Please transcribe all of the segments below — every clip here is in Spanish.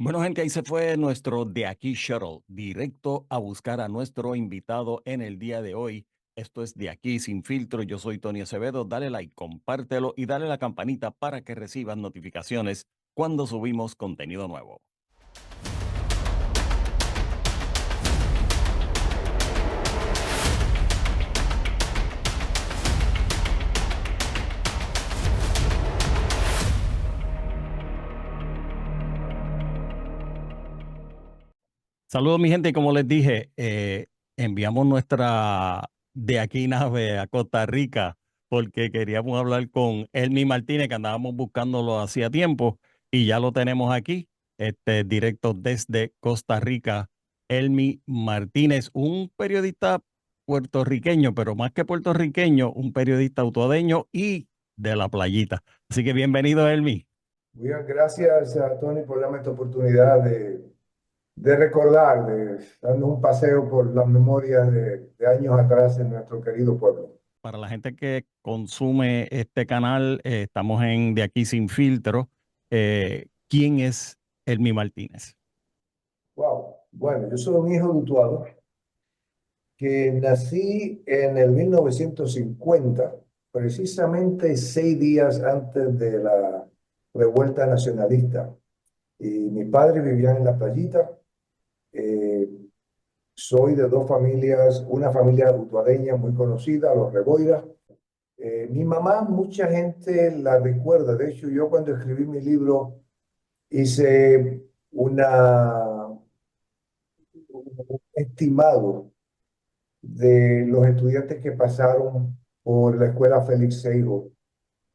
Bueno, gente, ahí se fue nuestro De Aquí Shuttle, directo a buscar a nuestro invitado en el día de hoy. Esto es De Aquí Sin Filtro. Yo soy Tony Acevedo. Dale like, compártelo y dale la campanita para que recibas notificaciones cuando subimos contenido nuevo. Saludos, mi gente. Y como les dije, enviamos nuestra De Aquí nave a Costa Rica porque queríamos hablar con Elmi Martínez, que andábamos buscándolo hacía tiempo y ya lo tenemos aquí, directo desde Costa Rica. Elmi Martínez, un periodista puertorriqueño, pero más que puertorriqueño, un periodista autodeño y de la playita. Así que bienvenido, Elmi. Muy bien, gracias a Tony por darme esta oportunidad de recordar, de darnos un paseo por las memorias de años atrás en nuestro querido pueblo. Para la gente que consume este canal, estamos en De Aquí Sin Filtro. ¿Quién es Elmi Martínez? Wow. Bueno, yo soy un hijo de Utuado que nací en el 1950, precisamente 6 días antes de la revuelta nacionalista. Y mis padres vivían en la playita. Eh, Soy de dos familias, una familia utuadeña muy conocida, los Reboiras. Mi mamá, mucha gente la recuerda. De hecho, yo cuando escribí mi libro hice un estimado de los estudiantes que pasaron por la escuela Félix Seijo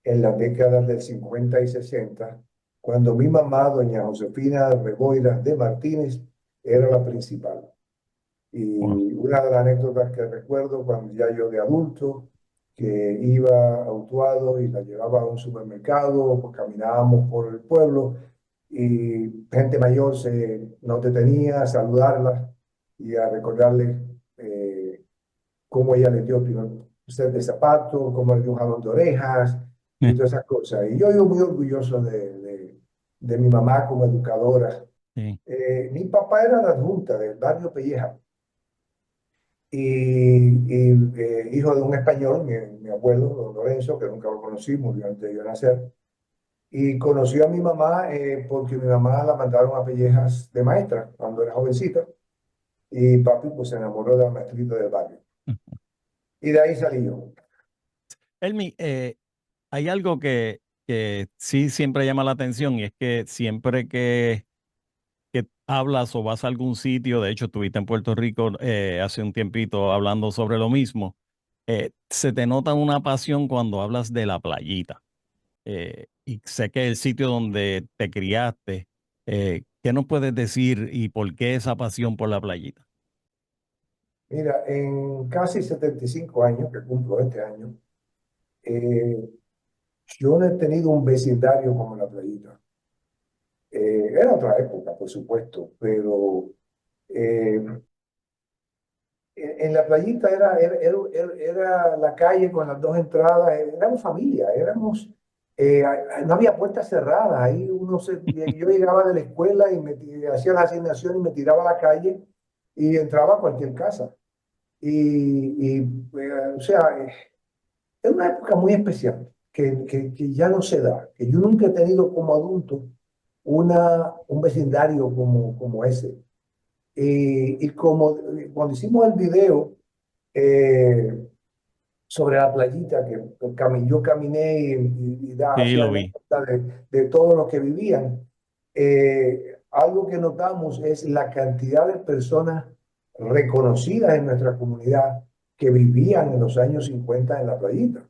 en las décadas del 50 y 60, cuando mi mamá, doña Josefina Reboira de Martínez, era la principal. Bueno, Y una de las anécdotas que recuerdo cuando ya yo de adulto, que iba a Utuado y la llevaba a un supermercado, pues caminábamos por el pueblo y gente mayor nos detenía a saludarla y a recordarle cómo ella le dio primero un set de zapatos, cómo le dio un jalón de orejas y todas esas cosas. Y yo muy orgulloso de mi mamá como educadora. sí. Mi papá era la adjunta del barrio Pelleja y hijo de un español, mi abuelo, don Lorenzo, que nunca lo conocí, murió antes de yo nacer, y conoció a mi mamá porque mi mamá la mandaron a Pellejas de maestra cuando era jovencita, y papi pues se enamoró de la maestrita del barrio. Y de ahí salí yo. Elmi, hay algo que sí siempre llama la atención y es que siempre que hablas o vas a algún sitio, de hecho estuviste en Puerto Rico hace un tiempito hablando sobre lo mismo, se te nota una pasión cuando hablas de la playita. Y sé que el sitio donde te criaste, ¿qué nos puedes decir y por qué esa pasión por la playita? Mira, en casi 75 años que cumplo este año, eh, yo no he tenido un vecindario como la playita. Era otra época, por supuesto, pero eh, en la playita era la calle con las dos entradas, éramos familia, no había puertas cerradas, ahí yo llegaba de la escuela y hacía la asignación y me tiraba a la calle y entraba a cualquier casa. O sea, es una época muy especial que ya no se da, que yo nunca he tenido como adulto un vecindario como ese. Y como cuando hicimos el video eh, sobre la playita, yo caminé Sí, hacía lo vi. anécdota de todos los que vivían, algo que notamos es la cantidad de personas reconocidas en nuestra comunidad que vivían en los años 50 en la playita.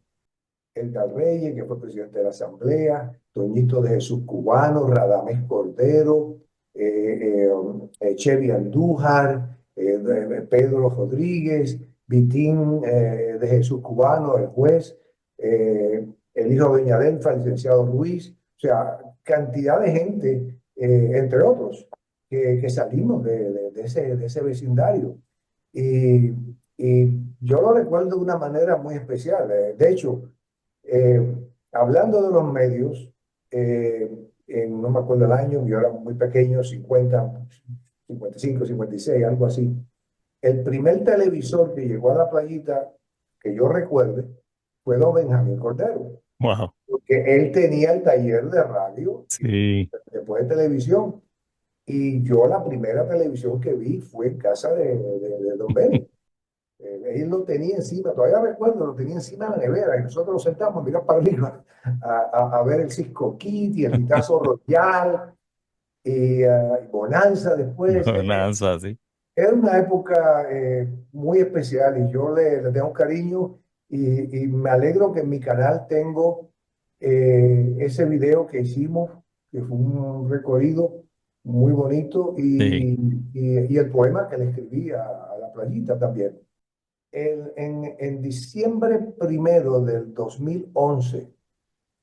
Edgar Reyes, que fue presidente de la Asamblea, Toñito de Jesús Cubano, Radamés Cordero, Chevy Andújar, Pedro Rodríguez, Vitín de Jesús Cubano, el juez, el hijo de Doña Delfa, el licenciado Ruiz, o sea, cantidad de gente, entre otros, que salimos de ese vecindario. Y, y yo lo recuerdo de una manera muy especial. De hecho, hablando de los medios, no me acuerdo el año, yo era muy pequeño, 55, 56, algo así. El primer televisor que llegó a la playita, que yo recuerde, fue don Benjamín Cordero, Wow. porque él tenía el taller de radio y Sí. después de televisión. Y yo la primera televisión que vi fue en casa de don Benny. Él lo tenía encima, todavía recuerdo, lo tenía encima de la nevera y nosotros nos sentamos a mirar para arriba a ver el Cisco Kid y el Hitazo Royal y Bonanza después. Bonanza, sí. Era una época muy especial y yo le tengo un cariño y me alegro que en mi canal tengo ese video que hicimos, que fue un recorrido muy bonito Sí. y el poema que le escribí a la playita también. En diciembre 1 del 2011,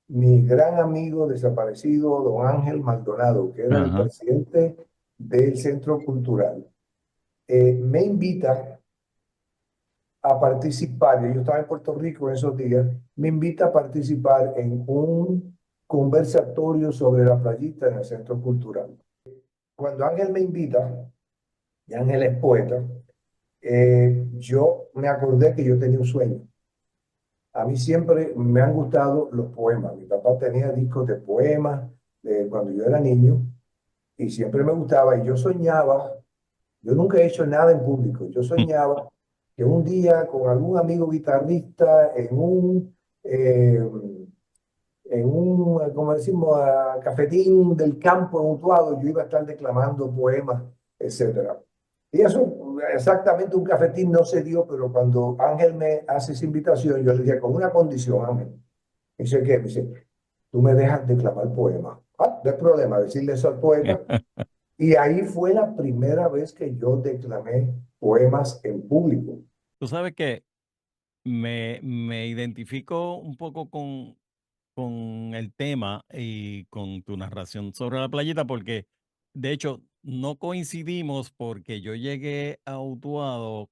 mi gran amigo desaparecido, don Ángel Maldonado, que era el Ajá. presidente del Centro Cultural, me invita a participar, y yo estaba en Puerto Rico en esos días, me invita a participar en un conversatorio sobre la playita en el Centro Cultural. Cuando Ángel me invita, y Ángel es poeta, yo me acordé que yo tenía un sueño. A mí siempre me han gustado los poemas. Mi papá tenía discos de poemas cuando yo era niño y siempre me gustaba y yo soñaba. Yo nunca he hecho nada en público. Yo soñaba que un día con algún amigo guitarrista como decimos, cafetín del campo en Utuado, yo iba a estar declamando poemas, etcétera. Y eso, exactamente un cafetín no se dio, pero cuando Ángel me hace esa invitación, yo le dije, con una condición, Ángel. Me dice, ¿qué? Me dice, tú me dejas declamar poemas. Ah, no hay problema, decirle eso al poeta. Y ahí fue la primera vez que yo declamé poemas en público. Tú sabes que me identifico un poco con el tema y con tu narración sobre la playita, porque de hecho no coincidimos porque yo llegué a Utuado,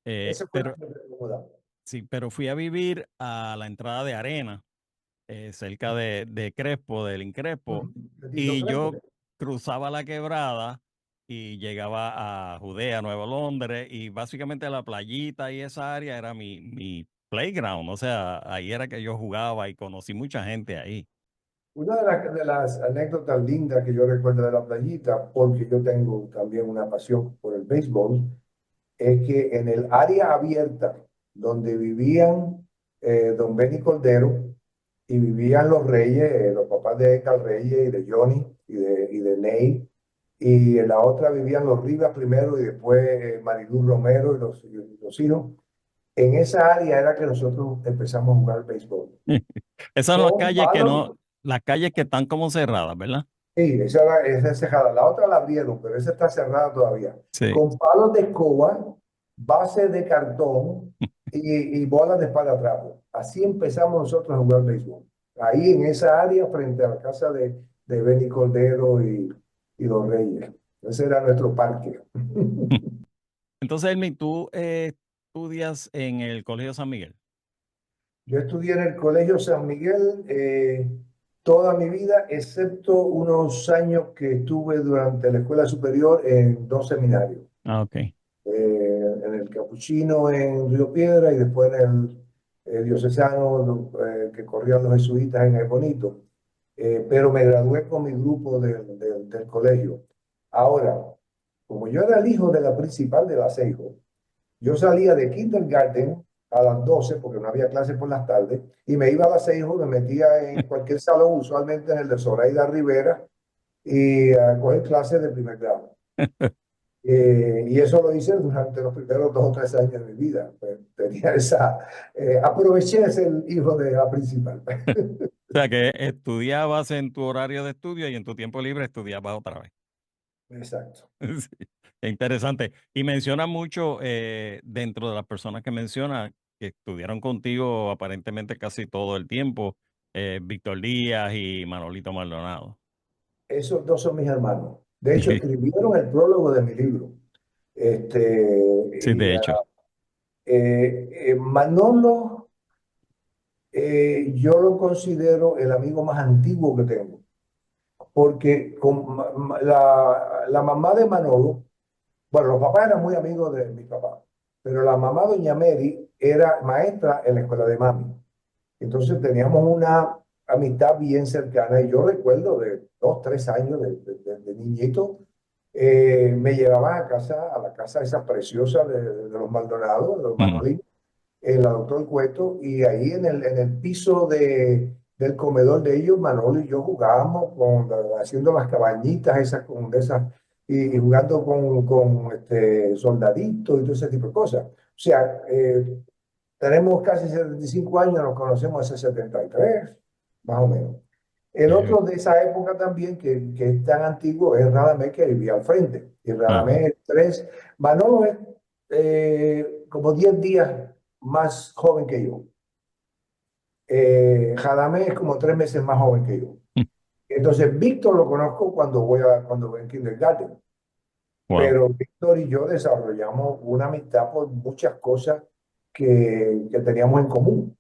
Esa fue la pero primera muda. sí, pero fui a vivir a la entrada de Arena, cerca de Crespo, del Increspo, De Tito y Crespo. yo cruzaba la quebrada y llegaba a Judea, Nueva Londres, y básicamente la playita y esa área era mi playground, o sea, ahí era que yo jugaba y conocí mucha gente ahí. Una de las anécdotas lindas que yo recuerdo de la playita, porque yo tengo también una pasión por el béisbol, es que en el área abierta donde vivían don Benny Cordero y vivían los Reyes, los papás de Edgar Reyes y de Johnny y de Ney, y en la otra vivían los Rivas primero y después Marilú Romero y los hijos. En esa área era que nosotros empezamos a jugar béisbol. Esas son las Con calles que palos. no, las calles que están como cerradas, ¿verdad? Sí, esa es cerrada. La otra la abrieron, pero esa está cerrada todavía. Sí. Con palos de escoba, base de cartón y bolas de espadatrapo. Así empezamos nosotros a jugar béisbol. Ahí en esa área, frente a la casa de Benny Cordero y los Reyes. Ese era nuestro parque. Entonces, Elmi, tú estudias en el Colegio San Miguel. Yo estudié en el Colegio San Miguel toda mi vida, excepto unos años que estuve durante la escuela superior en dos seminarios. Ah, ok. En el Capuchino en Río Piedra y después en el diocesano que corrían los jesuitas en El Bonito. Pero me gradué con mi grupo del colegio. Ahora, como yo era el hijo de la principal de la Seijo, yo salía de kindergarten a las 12 porque no había clase por las tardes y me iba a las 6, me metía en cualquier salón, usualmente en el de Zoraida Rivera, y a coger clases de primer grado. Y eso lo hice durante los primeros 2 o 3 años de mi vida. Pues, tenía aproveché de ser el hijo de la principal. O sea, que estudiabas en tu horario de estudio y en tu tiempo libre estudiabas otra vez. Exacto. Sí, qué interesante. Y menciona mucho dentro de las personas que menciona que estudiaron contigo aparentemente casi todo el tiempo, Víctor Díaz y Manolito Maldonado. Esos dos son mis hermanos. De hecho, escribieron el prólogo de mi libro. Este, Sí, y de hecho. Manolo, yo lo considero el amigo más antiguo que tengo, porque la mamá de Manolo, bueno, los papás eran muy amigos de mi papá, pero la mamá, doña Mary, era maestra en la escuela de mami. Entonces teníamos una amistad bien cercana y yo recuerdo de 2, 3 años de niñito, me llevaban a casa, a la casa esa preciosa de los Maldonados, de los Ujú. Manolitos, la doctor Cueto, y ahí en el piso del comedor de ellos, Manolo y yo jugábamos haciendo las cabañitas esas, de esas, y jugando con soldaditos y todo ese tipo de cosas. O sea, tenemos casi 75 años, nos conocemos hace 73, más o menos. El Eh, otro de esa época también, que es tan antiguo, es Radamés, que vivía al frente. Y ajá. Radamés es Manolo es como 10 días más joven que yo. Radamés es como 3 meses más joven que yo. Entonces, Víctor lo conozco cuando voy en kindergarten. Wow. Pero Víctor y yo desarrollamos una amistad por muchas cosas que teníamos en común,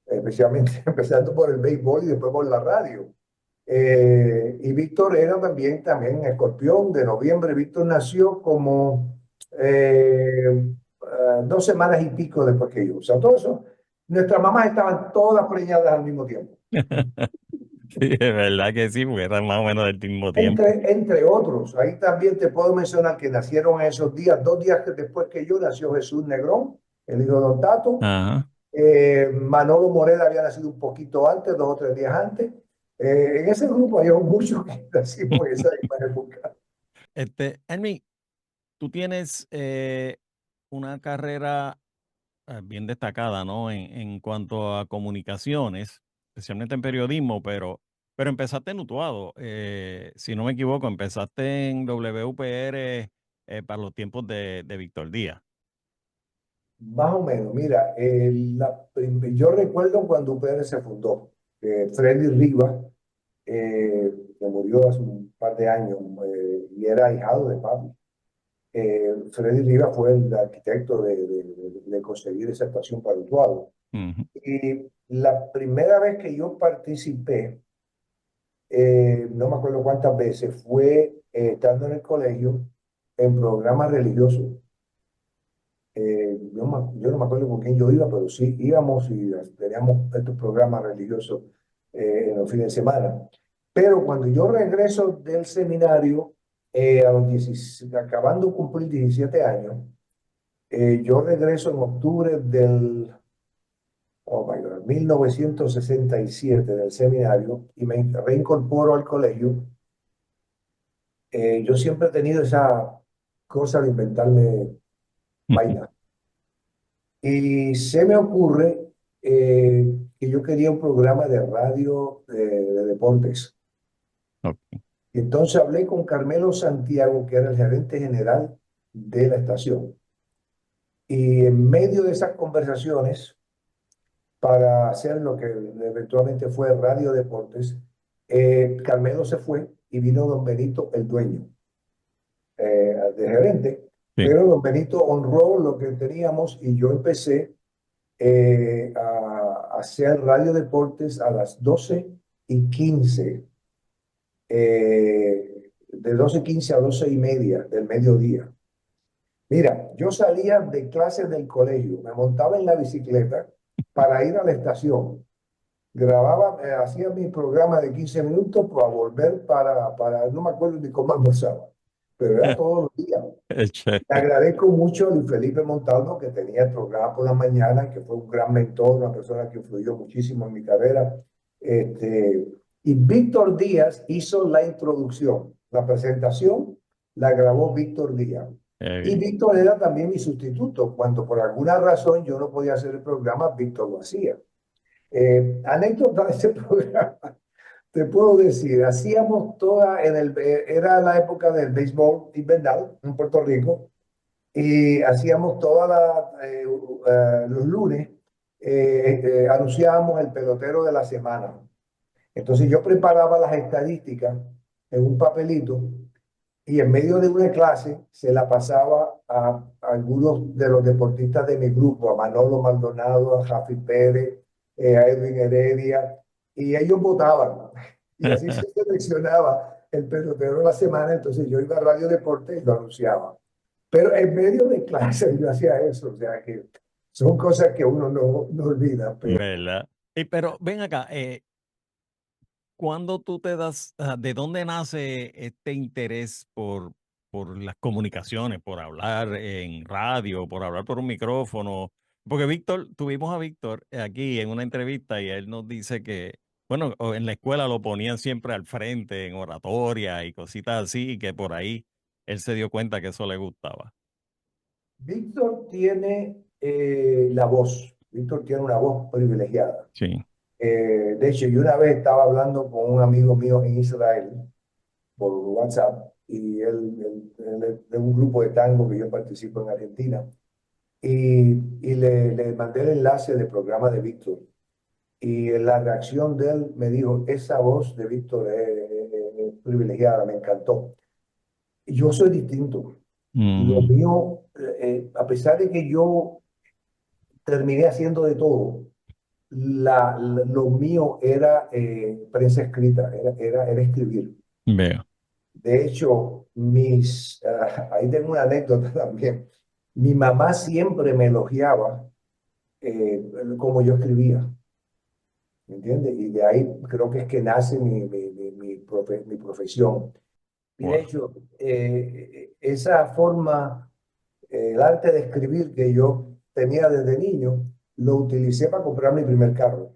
especialmente empezando por el béisbol y después por la radio. Y Víctor era también escorpión de noviembre. Víctor nació como 2 semanas y pico después que yo. O sea, todo eso, nuestras mamás estaban todas preñadas al mismo tiempo. Sí, es verdad que sí, porque eran más o menos del mismo tiempo. Entre otros, ahí también te puedo mencionar que nacieron esos días, 2 días después que yo, nació Jesús Negrón, el hijo de Don Tato. Ajá. Manolo Morel había nacido un poquito antes, 2 o 3 días antes. En ese grupo había muchos que nacimos en esa misma época. Elmi, tú tienes una carrera bien destacada, ¿no? En cuanto a comunicaciones, especialmente en periodismo, pero empezaste en Utuado. Si no me equivoco, empezaste en WPR para los tiempos de Víctor Díaz. Más o menos, mira, yo recuerdo cuando UPR se fundó, Freddy Rivas, que murió hace un par de años, y era ahijado de papi. Freddy Rivas fue el arquitecto de conseguir esa estación para Utuado. Ujú. Y la primera vez que yo participé, no me acuerdo cuántas veces, fue estando en el colegio en programas religiosos. Yo no me acuerdo con quién yo iba, pero sí íbamos y teníamos estos programas religiosos en los fines de semana. Pero cuando yo regreso del seminario, acabando de cumplir 17 años, yo regreso en octubre oh my God, 1967 del seminario y me reincorporo al colegio. Yo siempre he tenido esa cosa de inventarme vainas. Y se me ocurre que yo quería un programa de radio de deportes. Ok. Y entonces hablé con Carmelo Santiago, que era el gerente general de la estación. Y en medio de esas conversaciones, para hacer lo que eventualmente fue Radio Deportes, Carmelo se fue y vino don Benito, el dueño, de gerente. Sí. Pero don Benito honró lo que teníamos y yo empecé a hacer Radio Deportes a las 12:15, de 12:15 a 12:30 del mediodía. Mira, yo salía de clases del colegio, me montaba en la bicicleta para ir a la estación, grababa, hacía mi programa de 15 minutos para volver no me acuerdo ni cómo almorzaba, pero era todos los días. Es Le chévere. agradezco mucho a Luis Felipe Montalvo, que tenía el programa por la mañana, que fue un gran mentor, una persona que influyó muchísimo en mi carrera. Este, y Víctor Díaz hizo la introducción. La presentación la grabó Víctor Díaz. Y Bien. Víctor era también mi sustituto. Cuando por alguna razón yo no podía hacer el programa, Víctor lo hacía. Anécdota de ese programa. Te puedo decir, hacíamos era la época del béisbol invernal en Puerto Rico, y hacíamos los lunes, anunciábamos el pelotero de la semana. Entonces yo preparaba las estadísticas en un papelito y en medio de una clase se la pasaba a algunos de los deportistas de mi grupo, a Manolo Maldonado, a Jafi Pérez, a Edwin Heredia, y ellos votaban. Y así se seleccionaba el pelotero de la semana, entonces yo iba a Radio Deporte y lo anunciaba. Pero en medio de clase yo hacía eso, o sea que son cosas que uno no olvida, pero ¿Verdad? Pero ven acá, ¿cuándo tú te das, de dónde nace este interés por las comunicaciones, por hablar en radio, por hablar por un micrófono? Porque Víctor, tuvimos a Víctor aquí en una entrevista y él nos dice que, bueno, en la escuela lo ponían siempre al frente en oratoria y cositas así, y que por ahí él se dio cuenta que eso le gustaba. Víctor tiene la voz, Víctor tiene una voz privilegiada. Sí. De hecho, yo una vez estaba hablando con un amigo mío en Israel por WhatsApp y él es de un grupo de tango que yo participo en Argentina y le mandé el enlace del programa de Víctor y la reacción de él me dijo, esa voz de Víctor es privilegiada, me encantó. Y yo soy distinto. Lo Mm, mío, a pesar de que yo terminé haciendo de todo, lo mío era prensa escrita, era escribir. veo. De hecho, ahí tengo una anécdota también. Mi mamá siempre me elogiaba eh, como yo escribía, ¿me entiendes? Y de ahí creo que es que nace mi profesión. Y de Wow. hecho, esa forma, el arte de escribir que yo tenía desde niño, lo utilicé para comprar mi primer carro.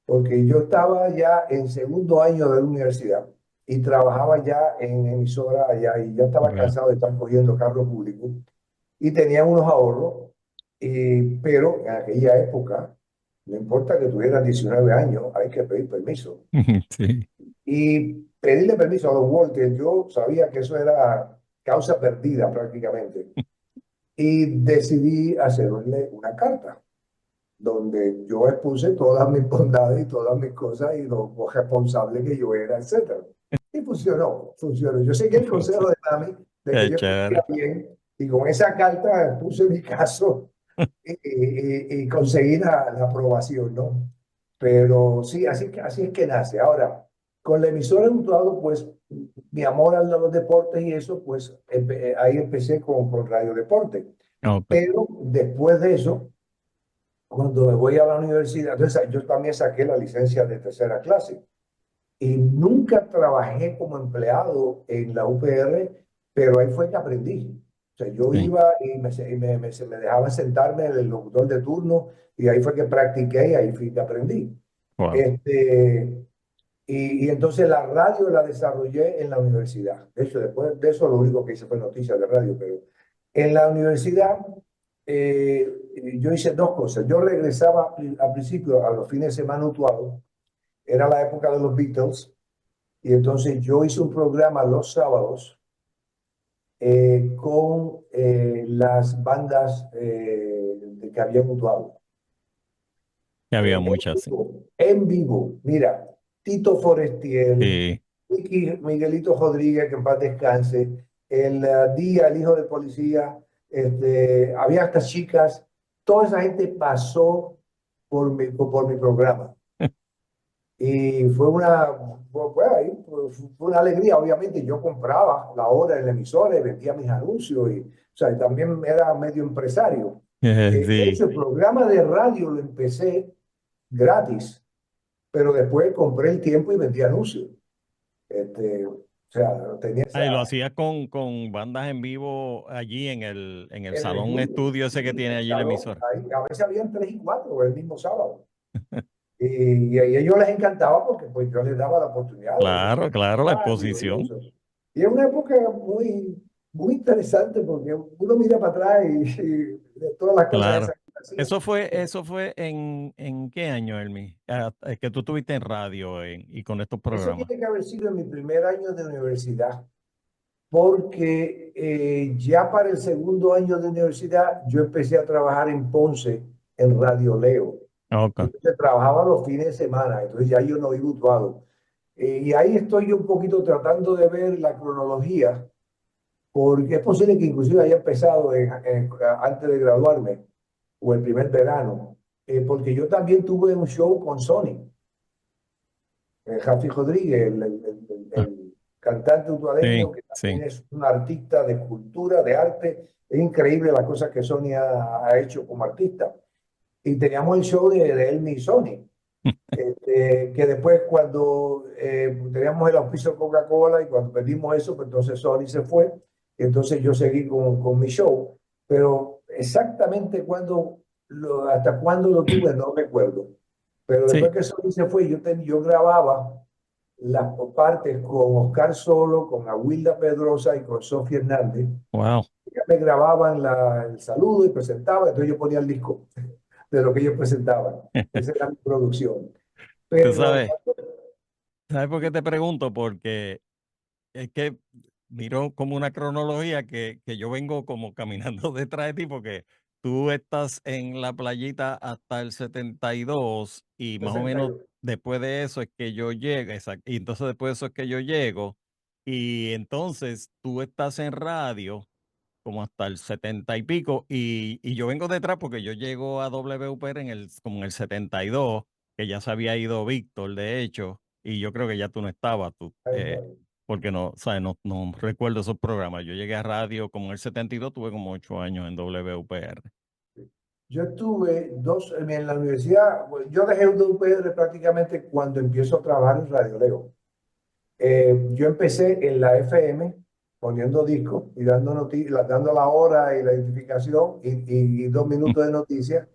Porque yo estaba ya en segundo año de la universidad y trabajaba ya en emisora allá y ya estaba Veo. cansado de estar cogiendo carro público y tenía unos ahorros, pero en aquella época, no importa que tuvieras 19 años, hay que pedir permiso. Sí. Y pedirle permiso a Don Walter, yo sabía que eso era causa perdida prácticamente. Y decidí hacerle una carta donde yo expuse todas mis bondades y todas mis cosas y lo responsable que yo era, etcétera. Y funcionó, funcionó. Yo seguí el consejo de Mami de que Qué yo escribía chévere. bien y con esa carta puse mi caso y conseguí la aprobación, ¿no? Pero sí, así es que nace. Ahora, con la emisora Mutuado, pues mi amor a los deportes y eso, pues ahí empecé con Radio Deporte. Ok. Pero después de eso, cuando me voy a la universidad, entonces yo también saqué la licencia de tercera clase y nunca trabajé como empleado en la UPR, pero ahí fue que aprendí. O sea, yo Sí. iba y se me dejaba sentarme el locutor de turno y ahí fue que practiqué y ahí fue que aprendí. Wow. Este, y entonces la radio la desarrollé en la universidad. De hecho, después de eso lo único que hice fue noticias de radio, pero en la universidad eh, yo hice dos cosas. Yo regresaba al principio a los fines de semana Utuado, era la época de los Beatles, y entonces yo hice un programa los sábados con las bandas de que había mutuado. Que había muchas, sí. En vivo, mira, Tito Forestier, Sí. Miguelito Rodríguez, que en paz descanse, Día, el hijo del policía, había hasta chicas, toda esa gente pasó por mi programa. Y fue una alegría, obviamente. Yo compraba la hora en la emisora y vendía mis anuncios, y, o sea, también era medio empresario. De Sí. hecho, el programa de radio lo empecé gratis, pero después compré el tiempo y vendí anuncios. O sea, tenía Ah, y lo esa, hacía con bandas en vivo allí en el en el salón estudio, estudio ese que sí, tiene el allí la salón, emisora. ahí, a veces habían tres y cuatro el mismo sábado. Y a ellos les encantaba porque pues yo les daba la oportunidad de Claro, claro, la radio y exposición. eso. Y es una época muy interesante porque uno mira para atrás y de todas las cosas Claro. esas que hacía. Eso fue en qué año, Elmi? Es que tú estuviste en radio y con estos Eso programas. tiene que haber sido en mi primer año de universidad, porque ya para el segundo año de universidad yo empecé a trabajar en Ponce en Radio Leo. Ok. Entonces trabajaba los fines de semana, entonces ya yo no iba Utuado. Y ahí estoy yo un poquito tratando de ver la cronología, porque es posible que inclusive haya empezado antes de graduarme o el primer verano, porque yo también tuve un show con Sony. Jafi Rodríguez, Ah, el cantante utuadeño, sí, que también sí. es un artista de cultura, de arte. Es increíble la cosa que Sony ha hecho como artista. Y teníamos el show de Elmi y Sony, que después cuando teníamos el auspicio Coca-Cola y cuando perdimos eso, pues entonces Sony se fue, y entonces yo seguí con mi show, pero exactamente hasta cuándo lo tuve no recuerdo. Pero después Sí, que Sony se fue, yo grababa las partes con Oscar Solo, con Awilda Pedrosa y con Sofía Hernández. wow. Ellas me grababan el saludo y presentaba, entonces yo ponía el disco de lo que ellos presentaban. Esa era mi producción. Tú Pero sabes, ¿sabes por qué te pregunto? Porque es que miro como una cronología que yo vengo como caminando detrás de ti, porque tú estás en la playita hasta el 72 y más o menos 62. después de eso es que yo llego, exacto, y entonces después de eso es que yo llego, y entonces tú estás en radio como hasta el 70 y pico, y yo vengo detrás porque yo llego a WPR como en el 72, que ya se había ido Víctor, de hecho, y yo creo que ya tú no estabas, Ahí no, porque no, ¿sabes? No, no recuerdo esos programas. Yo llegué a radio como en el 72, tuve como 8 años en WPR. yo estuve en la universidad, bueno, yo dejé UPR prácticamente cuando empiezo a trabajar en Radio Leo. Yo empecé en la FM poniendo discos y dando la hora y la identificación y 2 minutos de noticias,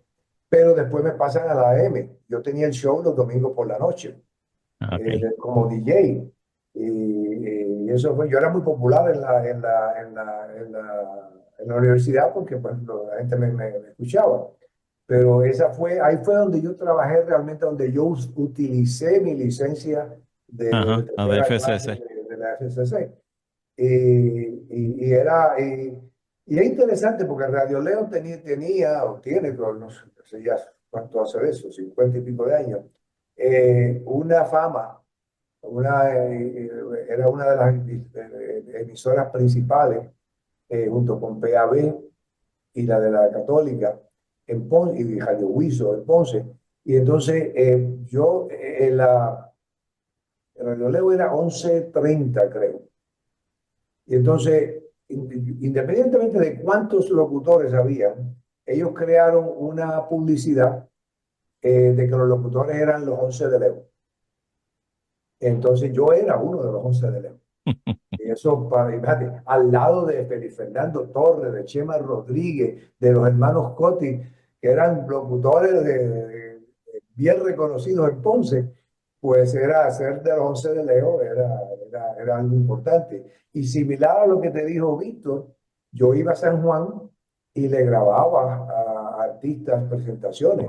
pero después me pasan a la AM. Yo tenía el show los domingos por la noche. Ah, ok. Como DJ. Y eso fue, yo era muy popular en la universidad porque pues, la gente me escuchaba. Pero ahí fue donde yo trabajé realmente, donde yo utilicé mi licencia de Ajá, a tercera clase FCC. de la FCC. Y es interesante porque Radio Leo tenía o tiene, pero no sé ya cuánto hace de eso, 50 y pico de años, una fama era una de las emisoras principales, junto con PAB y la de la Católica, en Ponce, y Radio Huizo en Ponce. Y entonces el Radio Leo era 11:30 creo. Y entonces, independientemente de cuántos locutores había, ellos crearon una publicidad de que los locutores eran los 11 de Leo. Entonces yo era uno de los 11 de Leo. Y eso, imagínate, al lado de Félix Fernando Torres, de Chema Rodríguez, de los hermanos Cotti, que eran locutores bien reconocidos en Ponce, pues era ser de los 11 de Leo, era algo importante. Y similar a lo que te dijo Víctor, yo iba a San Juan y le grababa a artistas presentaciones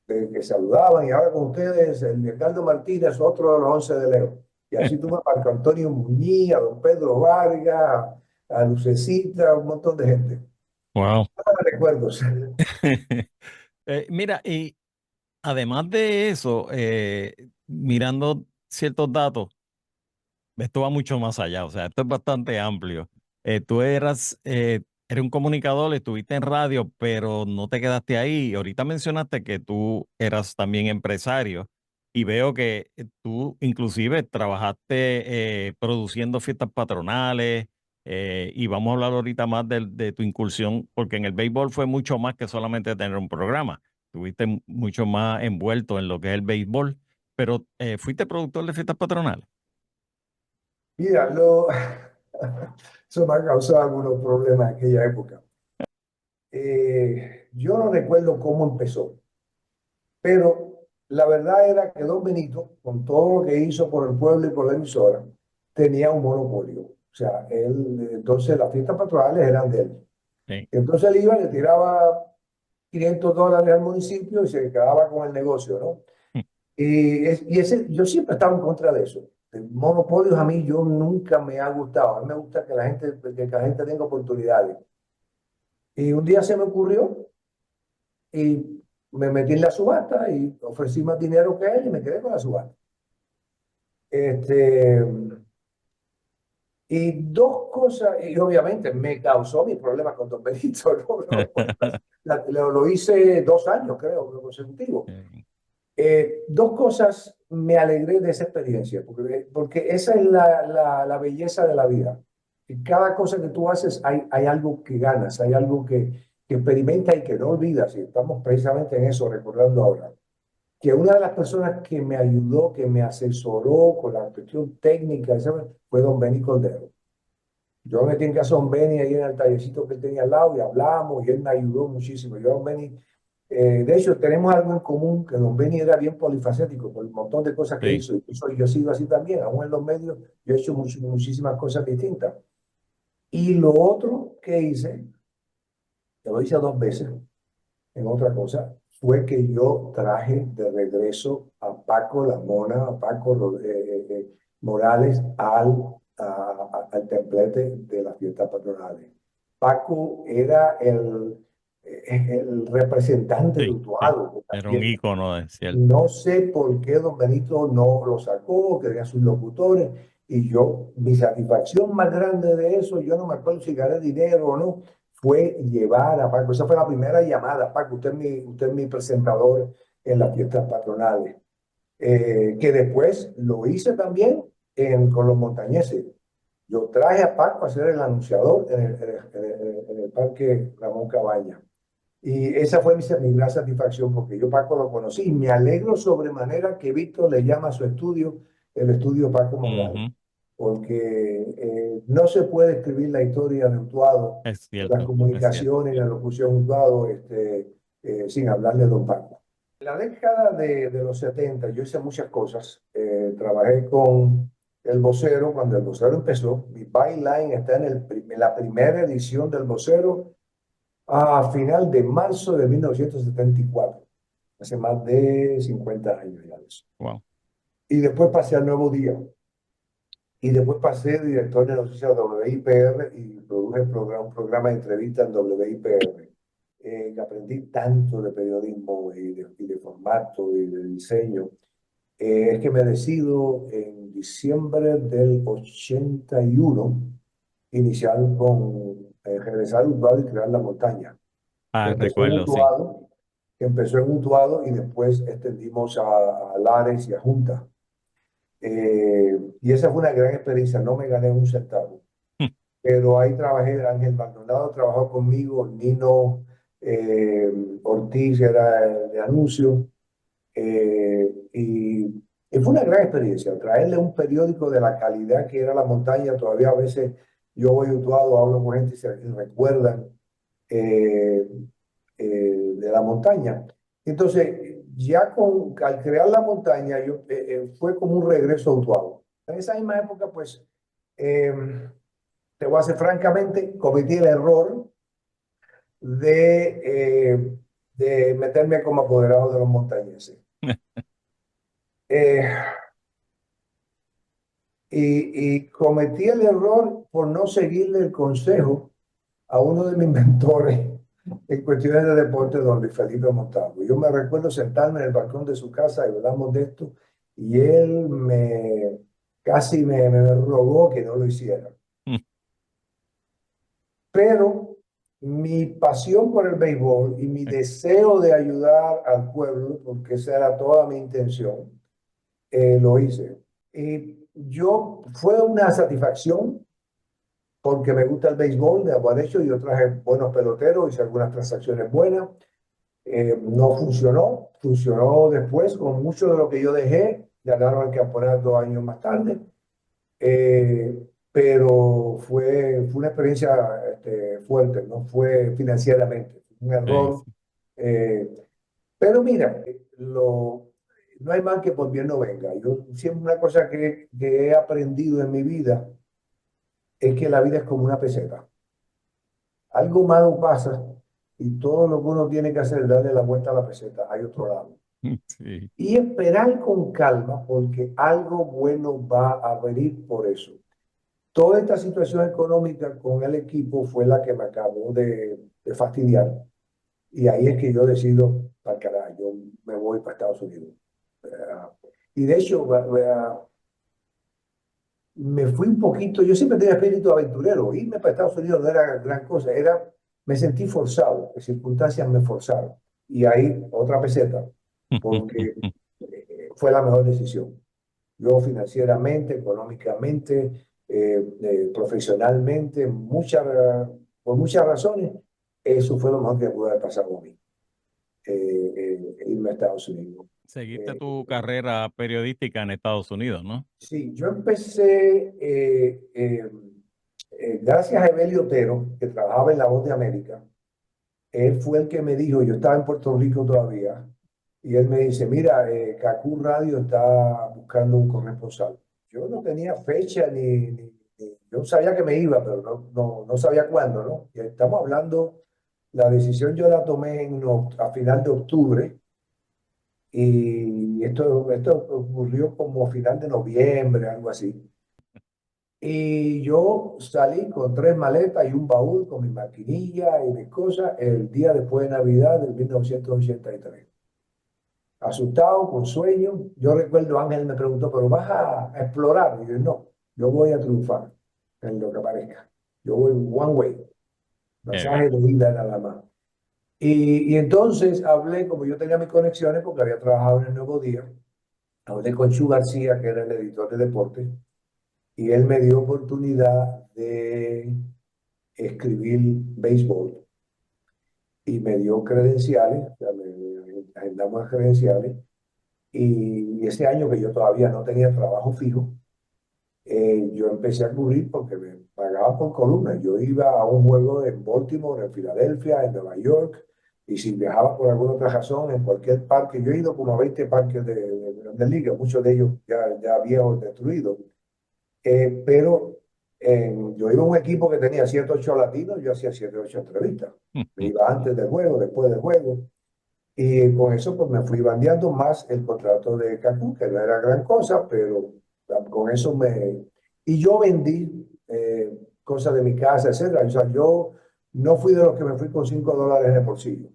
Wow. que saludaban, y ahora con ustedes, el Ricardo Martínez, otro de los 11 de Leo. Y así tuve a Marco Antonio Muñiz, a don Pedro Vargas, a Lucecita, un montón de gente. Wow. Recuerdos. Mira, y además de eso, mirando ciertos datos, esto va mucho más allá, o sea, esto es bastante amplio. Tú eres un comunicador, estuviste en radio, pero no te quedaste ahí. Y ahorita mencionaste que tú eras también empresario y veo que tú inclusive trabajaste produciendo fiestas patronales, y vamos a hablar ahorita más de tu incursión, porque en el béisbol fue mucho más que solamente tener un programa. Estuviste mucho más envuelto en lo que es el béisbol, pero fuiste productor de fiestas patronales. Mira, eso me ha causado algunos problemas en aquella época. Yo no recuerdo cómo empezó, pero la verdad era que Don Benito, con todo lo que hizo por el pueblo y por la emisora, tenía un monopolio. O sea, entonces las fiestas patronales eran de él. Sí. Entonces él iba, le tiraba $500 al municipio y se quedaba con el negocio, ¿no? Yo siempre estaba en contra de eso. De monopolios a mí yo nunca me ha gustado. A mí me gusta que la gente tenga oportunidades. Y un día se me ocurrió y me metí en la subasta y ofrecí más dinero que él y me quedé con la subasta. Este, y dos cosas, y obviamente me causó mis problemas con Don Benito, ¿no? Lo hice 2 años, creo, consecutivos. Eh, Dos cosas me alegré de esa experiencia, porque esa es la belleza de la vida. Y cada cosa que tú haces hay algo que ganas, hay algo que experimentas y que no olvidas. Y estamos precisamente en eso, recordando ahora que una de las personas que me ayudó, que me asesoró con la cuestión técnica, ¿sabes? Fue don Benny Cordero. Yo me metí en casa de don Benny ahí en el tallercito que él tenía al lado y hablamos y él me ayudó muchísimo. Yo, don Benny, de hecho, tenemos algo en común, que don Benny era bien polifacético por el montón de cosas que Sí, hizo. Yo he sido así también, aún en los medios, yo he hecho muchísimas cosas distintas. Y lo otro que hice, que lo hice dos veces, en otra cosa, fue que yo traje de regreso a Paco La Mona, a Paco Morales al templete de las fiestas patronales. Paco era el representante de sí, sí. Utuado de las Era un fiestas. ícono, es cierto. No sé por qué don Benito no lo sacó, que tenía sus locutores, y yo, mi satisfacción más grande de eso, yo no me acuerdo si gané dinero o no, fue llevar a Paco. Esa fue la primera llamada, Paco, usted es mi presentador en las fiestas patronales. Que después lo hice también con los montañeses. Yo traje a Paco a ser el anunciador en el Parque Ramón Cabaña. Y esa fue mi gran satisfacción porque yo Paco lo conocí y me alegro sobremanera que Víctor le llama a su estudio el estudio Paco Morales, Ujú. porque no se puede escribir la historia de Utuado, Es de las cierto, es cierto. comunicaciones, la locución Utuado, sin hablarle de don Paco. En la década de los 70 yo hice muchas cosas. Trabajé con El Vocero cuando El Vocero empezó. Mi byline está en la primera edición del Vocero a final de marzo de 1974, hace más de 50 años ya de eso. Wow. Y después pasé al Nuevo Día, y después pasé director de noticias WIPR y produje un programa de entrevistas en WIPR. Aprendí tanto de periodismo y de formato y de diseño. Es que me decido en diciembre del 81 iniciar regresar a Utuado y crear La Montaña, que Ah, empezó en recuerdo, sí. Utuado, que empezó en Utuado y después extendimos a Lares y a Junta. Y esa fue una gran experiencia, no me gané un centavo, pero ahí trabajé, Ángel Maldonado trabajó conmigo, Nino eh, Ortiz era de anuncio, y fue una gran experiencia, traerle un periódico de la calidad que era La Montaña. Todavía a veces yo voy a Utuado, hablo con gente y recuerdan eh, de La Montaña. Entonces, al crear La Montaña, fue como un regreso a Utuado. En esa misma época, pues, eh, te voy a decir francamente, cometí el error de meterme como apoderado de los montañeses. Eh, y cometí el error por no seguirle el consejo a uno de mis mentores en cuestiones de deporte, don Luis Felipe Montalvo. Yo me recuerdo sentarme en el balcón de su casa y hablamos de esto, y él casi me rogó que no lo hiciera. Pero mi pasión por el béisbol y mi deseo de ayudar al pueblo, porque esa era toda mi intención, lo hice. Y fue una satisfacción porque me gusta el béisbol, de haber hecho, yo traje buenos peloteros, hice algunas transacciones buenas. No funcionó después, con mucho de lo que yo dejé, ganaron el campeonato 2 años más tarde. Pero fue una experiencia fuerte, no fue financieramente, un Sí, error. sí. eh, pero mira, no hay mal que por bien no venga. Yo siempre, una cosa que he aprendido en mi vida es que la vida es como una peseta. Algo malo pasa y todo lo que uno tiene que hacer es darle la vuelta a la peseta, hay otro lado. Sí, Y esperar con calma porque algo bueno va a venir por eso. Toda esta situación económica con el equipo fue la que me acabó de fastidiar. Y ahí es que yo decido, para carajo, yo me voy para Estados Unidos. Y de hecho, me fui un poquito, yo siempre tenía espíritu aventurero, irme para Estados Unidos no era gran cosa, me sentí forzado, las circunstancias me forzaron. Y ahí otra peseta, porque fue la mejor decisión. Yo financieramente, económicamente, profesionalmente, por muchas razones, eso fue lo mejor que pudo haber pasado a mí, irme a Estados Unidos. Seguiste Eh, tu carrera periodística en Estados Unidos, ¿no? sí, yo empecé, gracias a Evelio Otero, que trabajaba en La Voz de América. Él fue el que me dijo, yo estaba en Puerto Rico todavía, y él me dice, mira, Cacú Radio está buscando un corresponsal. Yo no tenía fecha yo sabía que me iba, pero no sabía cuándo, ¿no? Y estamos hablando, la decisión yo la tomé a final de octubre, y esto ocurrió como final de noviembre, algo así. Y yo salí con 3 maletas y un baúl con mi maquinilla y mis cosas el día después de Navidad del 1983. Asustado, con sueño. Yo recuerdo, Ángel me preguntó, ¿pero vas a explorar? Y yo, no, yo voy a triunfar en lo que parezca. Yo voy one way, Qué pasaje bien. de ida nada más. Y entonces hablé, como yo tenía mis conexiones, porque había trabajado en el Nuevo Día, hablé con Chu García, que era el editor de deportes, y él me dio oportunidad de escribir béisbol y me dio credenciales, o sea, agendamos las credenciales y ese año que yo todavía no tenía trabajo fijo, yo empecé a cubrir porque me pagaban por columna. Yo iba a un juego en Baltimore, en Filadelfia, en Nueva York, y si viajaba por alguna otra razón en cualquier parque, yo he ido como a 20 parques de liga, muchos de ellos ya viejos, destruidos. Pero yo iba a un equipo que tenía 7 8 latinos, yo hacía 7 8 entrevistas. Me iba antes del juego, después del juego. Y con eso pues me fui bandeando más el contrato de Cancún, que no era gran cosa, pero con eso me... Y yo vendí cosas de mi casa, etcétera. O sea, yo no fui de los que me fui con $5 en el bolsillo.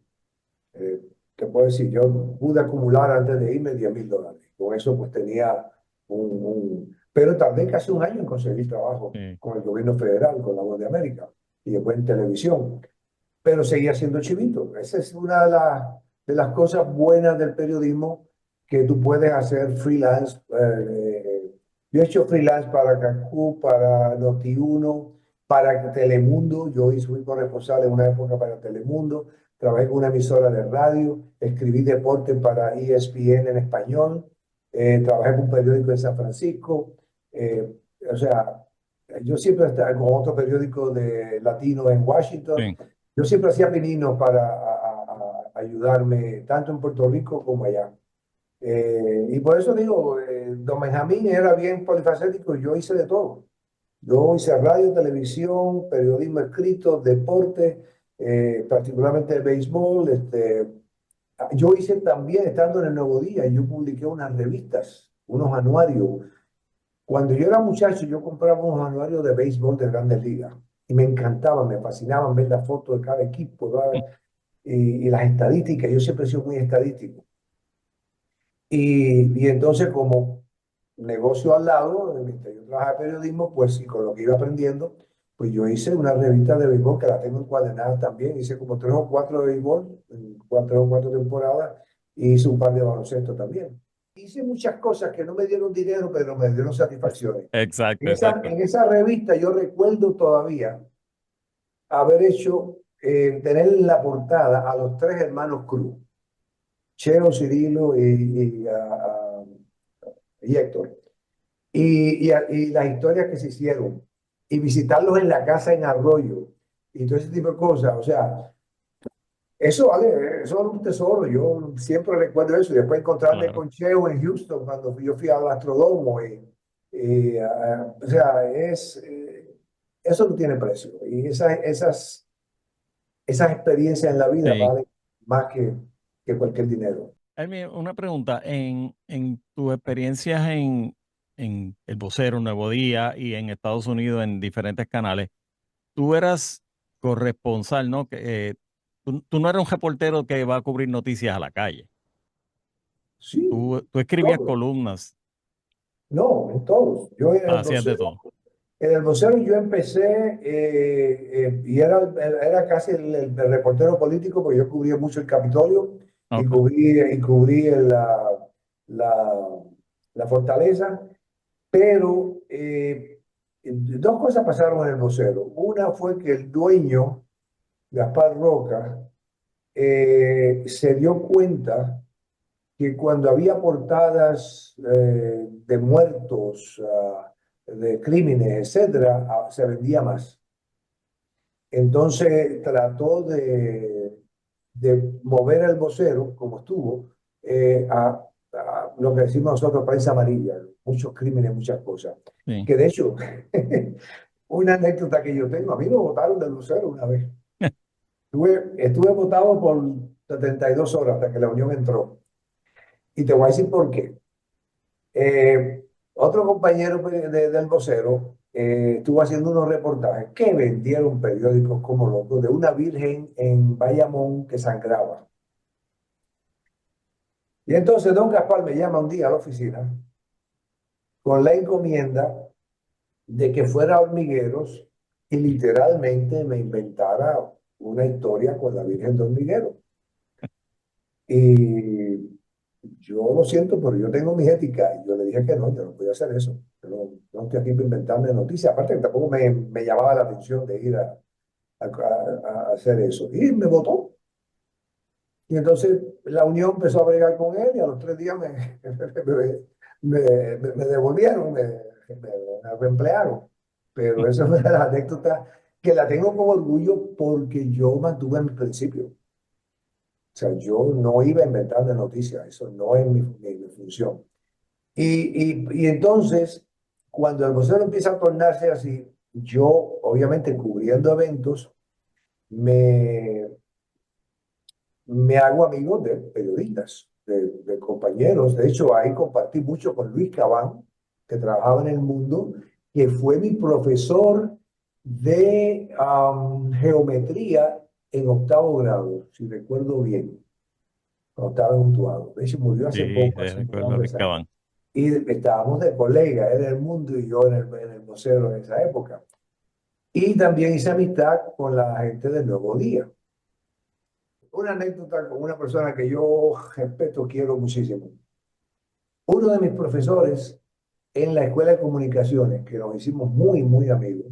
Eh, Te puedo decir, yo pude acumular antes de irme $10,000. Con eso pues tenía Pero tardé casi un año en conseguir trabajo Sí. con el gobierno federal, con la Voz de América, y después en televisión. Pero seguía siendo chivito. Esa es una de las cosas buenas del periodismo, que tú puedes hacer freelance. Yo he hecho freelance para Cancún, para Noti1, para Telemundo. Yo fui corresponsal en una época para Telemundo. Trabajé con una emisora de radio, escribí deporte para ESPN en español, trabajé con un periódico en San Francisco. eh, o sea, yo siempre estaba con otro periódico de latino en Washington. Sí. Yo siempre hacía pininos para ayudarme, tanto en Puerto Rico como allá. Y por eso digo, don Benjamín era bien polifacético, yo hice de todo. Yo hice radio, televisión, periodismo escrito, deporte, particularmente béisbol. Yo hice también, estando en el Nuevo Día, yo publiqué unas revistas, unos anuarios. Cuando yo era muchacho, yo compraba unos anuarios de béisbol de Grandes Ligas y me encantaban, me fascinaban ver las fotos de cada equipo, ¿verdad? Y las estadísticas. Yo siempre he sido muy estadístico. Y entonces, como negocio al lado, mientras yo trabajaba en periodismo, pues y con lo que iba aprendiendo, pues yo hice una revista de béisbol que la tengo encuadernada también. Hice como 3 o 4 de béisbol, en 4 temporadas, y hice un par de baloncesto también. Hice muchas cosas que no me dieron dinero, pero me dieron satisfacciones. Exacto, En exacto. esa revista yo recuerdo todavía haber hecho, tener en la portada a los 3 hermanos Cruz, Cheo, Cirilo y Héctor. Y las historias que se hicieron, y visitarlos en la casa en Arroyo, y todo ese tipo de cosas. O sea, eso vale, eso es un tesoro. Yo siempre recuerdo eso. Y después encontrarme Claro. con Cheo en Houston cuando yo fui al Astrodomo. O sea, eso no tiene precio. Y esas experiencias en la vida Sí. valen más que cualquier dinero. Hermie, una pregunta. En tus experiencias en El Vocero, Nuevo Día y en Estados Unidos en diferentes canales, tú eras corresponsal, ¿no? Tú no eras un reportero que va a cubrir noticias a la calle. Sí, Tú escribías todo. columnas, No, en todos. Yo en el hacías de vocero, todo. en el vocero yo empecé, y era casi el reportero político, porque yo cubría mucho el Capitolio y Ok. cubrí la, la fortaleza, pero dos cosas pasaron en el vocero. Una fue que el dueño, Gaspar Roca, se dio cuenta que cuando había portadas de muertos, de crímenes, etcétera, se vendía más. Entonces trató de mover el vocero, como estuvo, a lo que decimos nosotros, prensa amarilla, muchos crímenes, muchas cosas. Sí. Que de hecho, una anécdota que yo tengo, a mí me votaron del vocero una vez. Estuve votado por 72 horas hasta que la Unión entró. Y te voy a decir por qué. Otro compañero del vocero estuvo haciendo unos reportajes que vendieron periódicos como locos de una virgen en Bayamón que sangraba. Y entonces don Gaspar me llama un día a la oficina con la encomienda de que fuera a Hormigueros y literalmente me inventara una historia con la Virgen de Hormigueros. Y yo lo siento, pero yo tengo mi ética. Y yo le dije que no, yo no podía hacer eso. Yo no estoy aquí para inventarme noticias. Aparte que tampoco me llamaba la atención de ir a hacer eso. Y me votó. Y entonces la Unión empezó a bregar con él y a los 3 días me devolvieron, me reemplearon. Pero esa es una de las anécdotas que la tengo con orgullo porque yo mantuve mis principios. O sea, yo no iba a inventar de noticias, eso no es mi función. Y entonces, cuando el vocero empieza a tornarse así, yo, obviamente, cubriendo eventos, me, me hago amigo de periodistas, de compañeros. De hecho, ahí compartí mucho con Luis Cabán, que trabajaba en El Mundo, que fue mi profesor de geometría en 8º grado, si recuerdo bien, cuando estaba en Utuado. De hecho, murió hace Sí, poco, de hace unos recuerdo a Luis 3 años. Cabán. Y estábamos de colega, él en El Mundo y yo en el vocero en esa época. Y también hice amistad con la gente del Nuevo Día. Una anécdota con una persona que yo respeto, quiero muchísimo. Uno de mis profesores en la Escuela de Comunicaciones, que nos hicimos muy, muy amigos,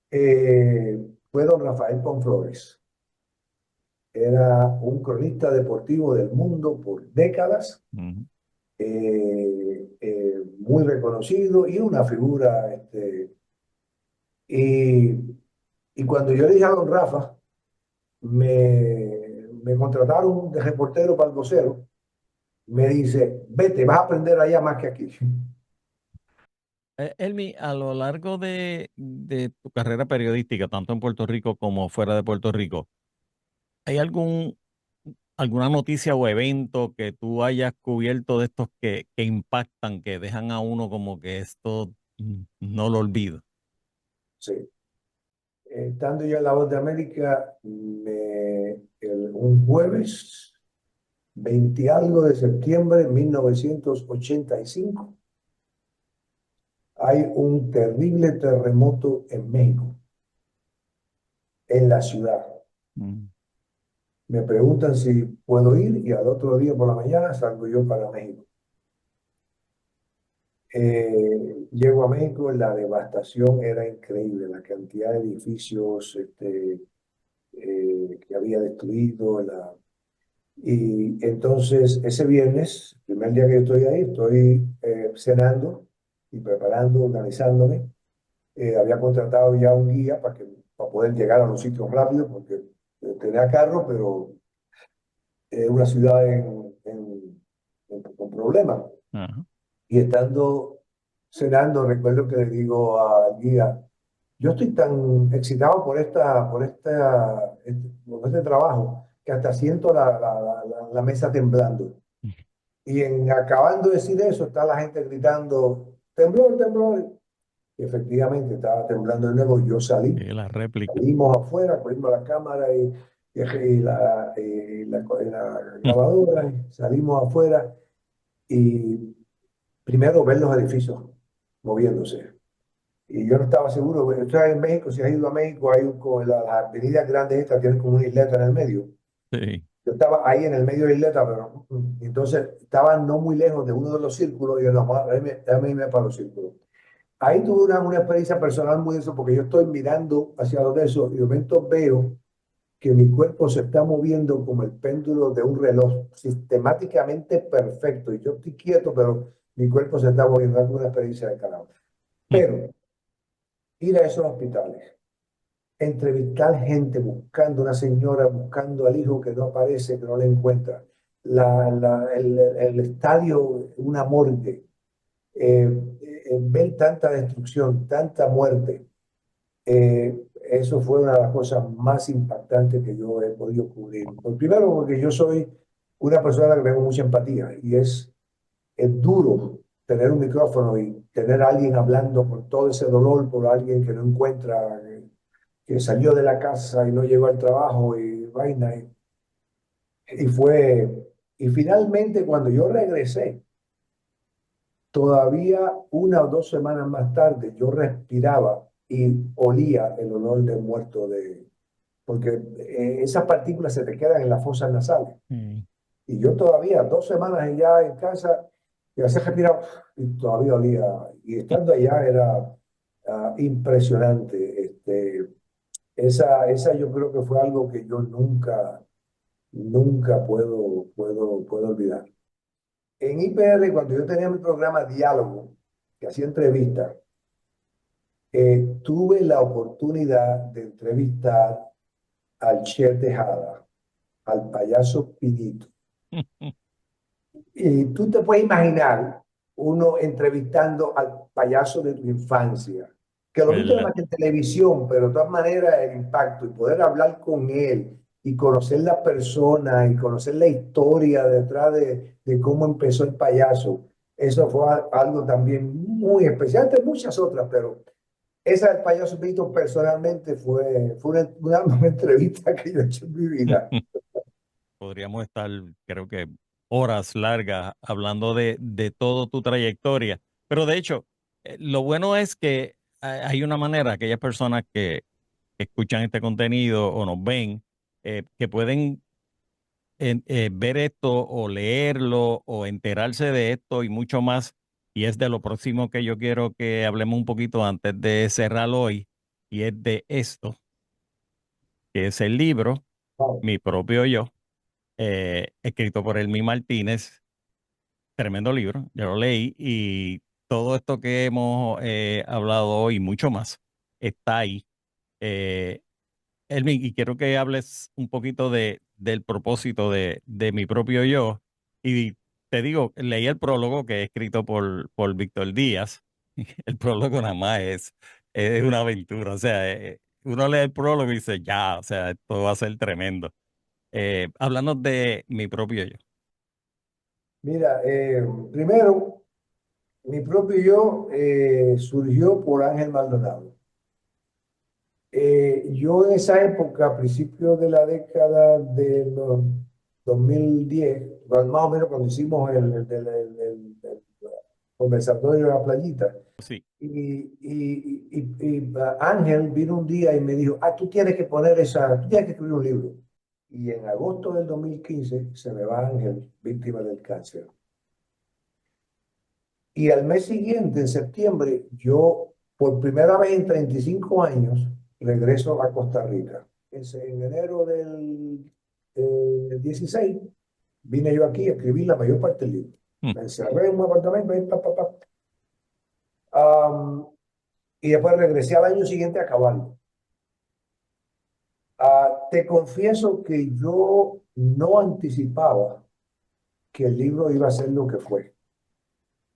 fue don Rafael Ponflores. Era un cronista deportivo del Mundo por décadas, Ujú. muy reconocido y una figura. Y, y cuando yo le dije a don Rafa, me contrataron de reportero para el vocero, me dice, vete, vas a aprender allá más que aquí. Elmi, a lo largo de tu carrera periodística, tanto en Puerto Rico como fuera de Puerto Rico, ¿hay alguna noticia o evento que tú hayas cubierto de estos que impactan, que dejan a uno como que esto no lo olvido? Sí. Estando yo en La Voz de América, un jueves, 20 algo de septiembre de 1985, hay un terrible terremoto en México, en la ciudad. Mm. Me preguntan si puedo ir y al otro día por la mañana salgo yo para México. Llego a México, la devastación era increíble, la cantidad de edificios que había destruido. Y entonces ese viernes, primer día que yo estoy ahí, estoy cenando y preparando, organizándome. Había contratado ya un guía para poder llegar a los sitios rápido, porque tenía carro, pero es una ciudad con problemas. Ajá. Y estando cenando, recuerdo que le digo al guía, yo estoy tan excitado por este trabajo que hasta siento la mesa temblando. Y acabando de decir eso, está la gente gritando, temblor, temblor. Y efectivamente estaba temblando de nuevo. Yo Sí, la réplica. salimos afuera, cogimos la cámara y la grabadora, y salimos afuera y primero ver los edificios moviéndose. Y yo no estaba seguro, tú sabes, en México, si has ido a México, con las avenidas grandes estas, tienen como una isleta en el medio. Sí. Yo estaba ahí en el medio de la isleta, pero entonces estaba no muy lejos de uno de los círculos y yo no, déjame irme para los círculos. Ahí tuve una experiencia personal muy eso, porque yo estoy mirando hacia los de esos y de momento veo que mi cuerpo se está moviendo como el péndulo de un reloj, sistemáticamente perfecto. Y yo estoy quieto, pero mi cuerpo se está moviendo. Es una experiencia de carácter. Pero ir a esos hospitales, entrevistar gente buscando una señora, buscando al hijo que no aparece, que no le encuentra. El estadio, una morgue, ver tanta destrucción, tanta muerte. Eso fue una de las cosas más impactantes que yo he podido cubrir. Por primero, porque yo soy una persona que tengo mucha empatía y es duro tener un micrófono y tener a alguien hablando con todo ese dolor por alguien que no encuentra, que salió de la casa y no llegó al trabajo y vaina. Y fue, y finalmente cuando yo regresé, todavía 1 o 2 semanas más tarde, yo respiraba y olía el olor de muerto porque esas partículas se te quedan en las fosas nasales. Mm. Y yo todavía 2 semanas ya en casa, y hacía respirar y todavía olía. Y estando allá era impresionante. Esa yo creo que fue algo que yo nunca puedo olvidar. En IPR, cuando yo tenía mi programa Diálogo, que hacía entrevistas, tuve la oportunidad de entrevistar al Che Tejada, al payaso Pinito. Y tú te puedes imaginar uno entrevistando al payaso de tu infancia, que lo viste nada ¿Verdad? más que en televisión, pero de todas maneras el impacto y poder hablar con él y conocer la persona y conocer la historia detrás de cómo empezó el payaso, eso fue algo también muy especial, entre muchas otras, pero esa del payaso Pinito personalmente fue una entrevista que yo he hecho en mi vida. Podríamos estar, creo que, horas largas hablando de toda tu trayectoria. Pero de hecho, lo bueno es que hay una manera, aquellas personas que escuchan este contenido o nos ven, que pueden ver esto o leerlo o enterarse de esto y mucho más. Y es de lo próximo que yo quiero que hablemos un poquito antes de cerrar hoy. Y es de esto, que es el libro, Wow. Mi propio yo, escrito por Elmi Martínez. Tremendo libro, ya lo leí y todo esto que hemos hablado hoy y mucho más está ahí. Eh, Elmi, y quiero que hables un poquito del propósito de mi propio yo. Y te digo, leí el prólogo que es escrito por Víctor Díaz. El prólogo nada más es una aventura. O sea, uno lee el prólogo y dice, ya, o sea, esto va a ser tremendo. Hablando de mi propio yo. Mira, primero, mi propio yo surgió por Ángel Maldonado. Yo en esa época, a principios de la década de los 2010, más o menos cuando hicimos el conversatorio de la playita, Sí. Ángel vino un día y me dijo, tú tienes que tú tienes que escribir un libro. Y en agosto del 2015 se me va Ángel, víctima del cáncer. Y al mes siguiente, en septiembre, yo por primera vez en 35 años regreso a Costa Rica. En enero del 16 vine yo aquí a escribir la mayor parte del libro. Mm. Me encerré en un apartamento y pa, pa, pa. Am, y después regresé al año siguiente a acabarlo. Te confieso que yo no anticipaba que el libro iba a ser lo que fue.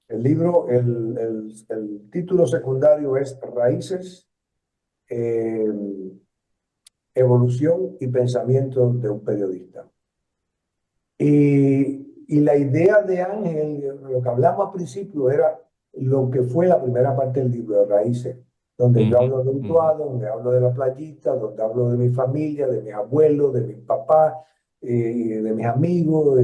El libro, el título secundario es Raíces, eh, Evolución y Pensamiento de un Periodista. Y la idea de Ángel, lo que hablamos al principio, era lo que fue la primera parte del libro de Raíces, donde yo Ujú, hablo de ujú. Utuado, donde hablo de la playita, donde hablo de mi familia, de mis abuelos, de mis papás, de mis amigos.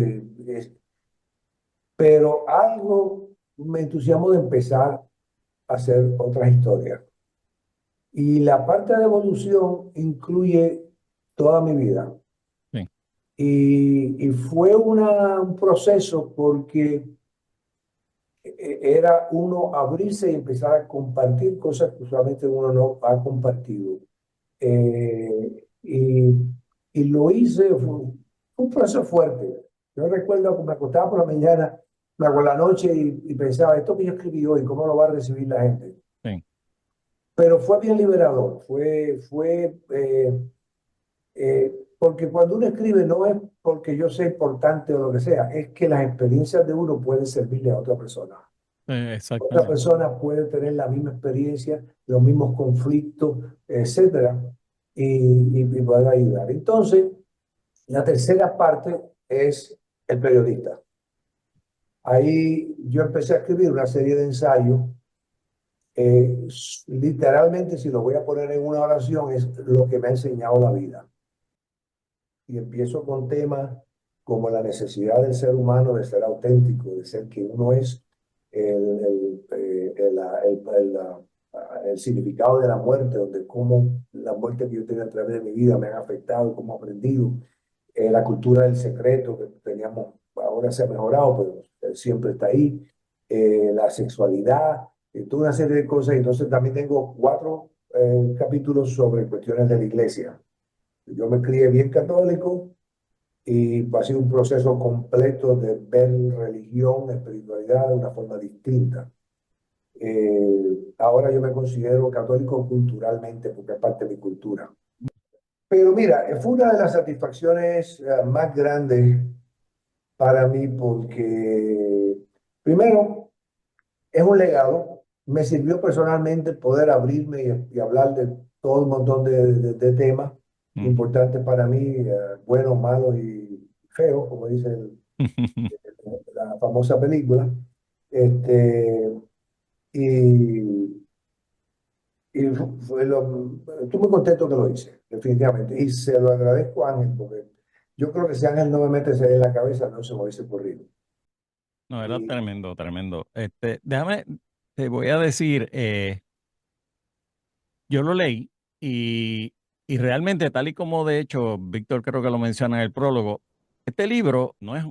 Pero algo me entusiasmó de empezar a hacer otras historias. Y la parte de evolución incluye toda mi vida. Sí. Y fue un proceso porque era uno abrirse y empezar a compartir cosas que usualmente uno no ha compartido. Y lo hice, fue un proceso fuerte. Yo recuerdo que me acostaba por la mañana, me hago la noche y pensaba, esto que yo escribí hoy, ¿cómo lo va a recibir la gente? Sí, Pero fue bien liberador, porque cuando uno escribe no es porque yo sea importante o lo que sea, es que las experiencias de uno pueden servirle a otra persona. Otra exactamente. persona puede tener la misma experiencia, los mismos conflictos, etcétera, y poder ayudar. Entonces, la tercera parte es el periodista. Ahí yo empecé a escribir una serie de ensayos. Literalmente, si lo voy a poner en una oración, es lo que me ha enseñado la vida. Y empiezo con temas como la necesidad del ser humano de ser auténtico, de ser quien uno es, el significado de la muerte, donde cómo la muerte que yo tenía a través de mi vida me han afectado, cómo he aprendido, la cultura del secreto que teníamos, ahora se ha mejorado, pero siempre está ahí, la sexualidad, toda una serie de cosas. Entonces también tengo 4 capítulos sobre cuestiones de la iglesia. Yo me crié bien católico y ha sido un proceso completo de ver religión, espiritualidad de una forma distinta. Ahora yo me considero católico culturalmente porque es parte de mi cultura. Pero mira, fue una de las satisfacciones más grandes para mí porque, primero, es un legado. Me sirvió personalmente poder abrirme y hablar de todo un montón de temas Mm. importantes para mí, buenos, malos y feos, como dice la famosa película. Este, y estoy muy contento que lo hice, definitivamente. Y se lo agradezco a Ángel, porque yo creo que si Ángel no me mete ese en la cabeza, no se me hubiese ocurrido. No, era Y, tremendo, tremendo. Déjame, te voy a decir, yo lo leí y, y realmente, tal y como de hecho Víctor creo que lo menciona en el prólogo, este libro no es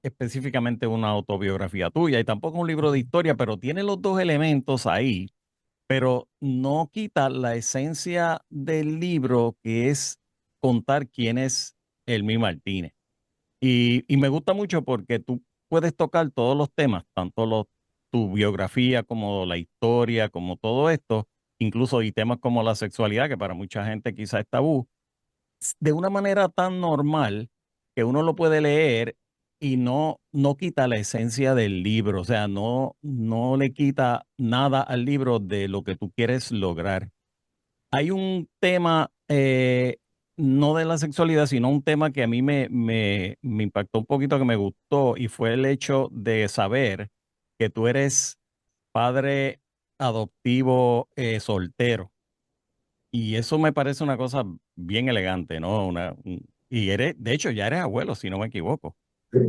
específicamente una autobiografía tuya y tampoco un libro de historia, pero tiene los dos elementos ahí, pero no quita la esencia del libro, que es contar quién es Elmi Martínez. Y me gusta mucho porque tú puedes tocar todos los temas, tanto tu biografía como la historia, como todo esto, incluso y temas como la sexualidad, que para mucha gente quizás es tabú, de una manera tan normal que uno lo puede leer y no quita la esencia del libro, o sea, no le quita nada al libro de lo que tú quieres lograr. Hay un tema, no de la sexualidad, sino un tema que a mí me impactó un poquito, que me gustó, y fue el hecho de saber que tú eres padre adoptivo soltero. Y eso me parece una cosa bien elegante, ¿no? Y de hecho, ya eres abuelo, si no me equivoco. ¿sí?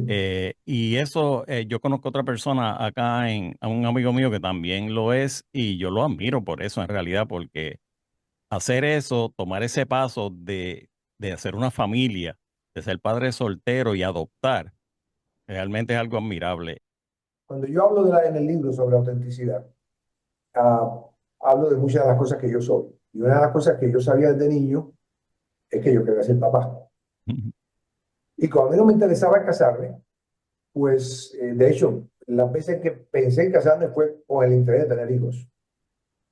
Y eso, yo conozco otra persona acá, a un amigo mío que también lo es, y yo lo admiro por eso en realidad, porque hacer eso, tomar ese paso de hacer una familia, de ser padre soltero y adoptar, realmente es algo admirable. Cuando yo hablo en el libro sobre autenticidad, ah, hablo de muchas de las cosas que yo soy. Y una de las cosas que yo sabía desde niño es que yo quería ser papá. Y como a mí no me interesaba casarme, pues de hecho, las veces que pensé en casarme fue con el interés de tener hijos.